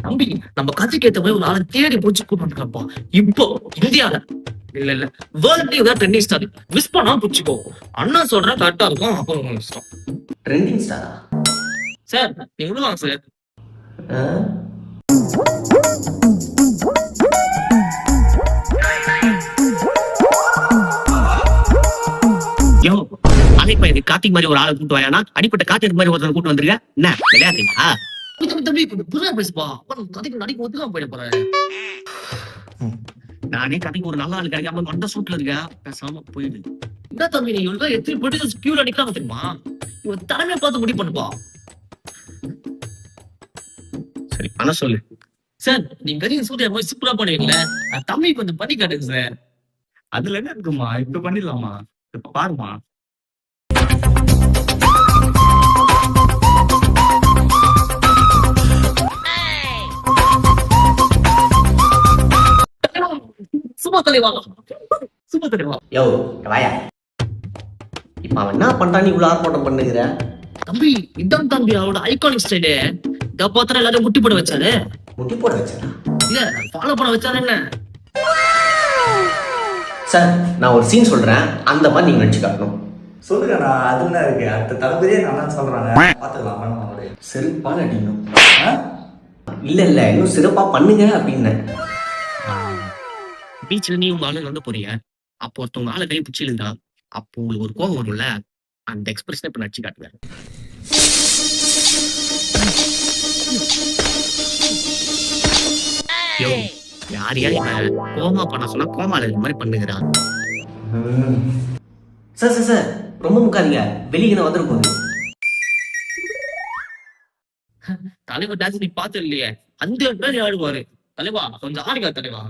தம்பி நம்ம கதைக்கு ஏத்த மாதிரி ஒரு ஆளை தேடி பிடிச்சி கூப்பிட்டுருக்கப்பா. இப்போ இந்தியால இல்ல வேர்ல்ட்லயே ஏதாவது ட்ரெண்டிங் ஸ்டார் மிஸ் பண்ணாம பிடிச்சிக்கோ. அண்ணா சொல்றேன் கரெக்டா இருக்கும். அப்போ உங்களுக்கு இஷ்டம். ட்ரெண்டிங் ஸ்டாரா சார் நீங்க விடுவாங்க சார். யோ அலைப்பா இது கார்த்திக் மாதிரி ஒரு ஆளை கூட்டு வாயானா அடிப்பட்ட கார்த்திக் மாதிரி ஒருத்தர் கூட்டு வந்துருக்க. என்ன விளையாடுறீங்களா? தம்பி புதுசா பேசுப்பா. கதைக்கு நடிக்க ஒத்துக்காம போயிட போறாரு. நானே கதைக்கு ஒரு நல்ல ஆளு கிடைக்காம மண்ட சூட்ல இருக்கேன். பேசாம போயிடு. என்ன தம்பி நீ இவங்க எத்தனை ப்ரொடியூசர்ஸ் கியூல அடிக்கலாம் தெரியுமா? இவன் தலைமையை பார்த்து முடிவு பண்ணுப்பா. சரி பணம் சொல்லு சார். நீங்க கதைக்கு சூரிய போய் சிம்பிளா பண்ணுவீங்களே, தம்பி கொஞ்சம் பண்ணி காட்டுங்க சார். அதுல என்ன இருக்குமா, இப்ப பண்ணிடலாமா? இப்ப பாருமா. சும்மா தலைவா சும்மா தலைவா. யோ வாயா, இப்ப அவன் என்ன பண்றான்? நீ இவ்வளவு ஆர்ப்பாட்டம் பண்ணுகிற? தம்பி இதான் தம்பி அவரோட ஐகானிக் ஸ்டைலு. இத பார்த்தா எல்லாரும் முட்டி போட வச்சாரு. முட்டி போட வச்சாரா? இல்ல ஃபாலோ பண்ண வச்சாரு. என்ன சார், நான் ஒரு சீன் சொல்றேன், அந்த மாதிரி நீங்க நடிச்சு காட்டணும். சொல்லுங்கண்ணா, அது என்ன இருக்கு? அடுத்த தளபதியே நான் சொல்றாங்க, பாத்துக்கலாம். செருப்பால அடிக்கணும். இல்ல இல்ல, இன்னும் சிறப்பா பண்ணுங்க அப்படின்னு. பீச்ல நீ உங்க ஆளு வந்து போறீங்க, அப்போ ஒருத்தவங்க ஆளை கை பிடிச்சி இருந்தா அப்போ உங்களுக்கு ஒரு கோவம் வரும்ல, அந்த எக்ஸ்பிரஷன் இப்ப நடிச்சு காட்டுவேன். யோ யார் யார் கோமா பண்ண சொன்னா கோமால இந்த மாதிரி பண்ணுகிறான். சார் சார் சார், ரொம்ப முக்காதீங்க, வெளியே வந்துட போகுது. தலைவர் டான்ஸ் நீ பார்த்து இல்லையே, அந்த பேர் ஆடுவாரு. தலைவா கொஞ்சம் ஆடுங்க தலைவா.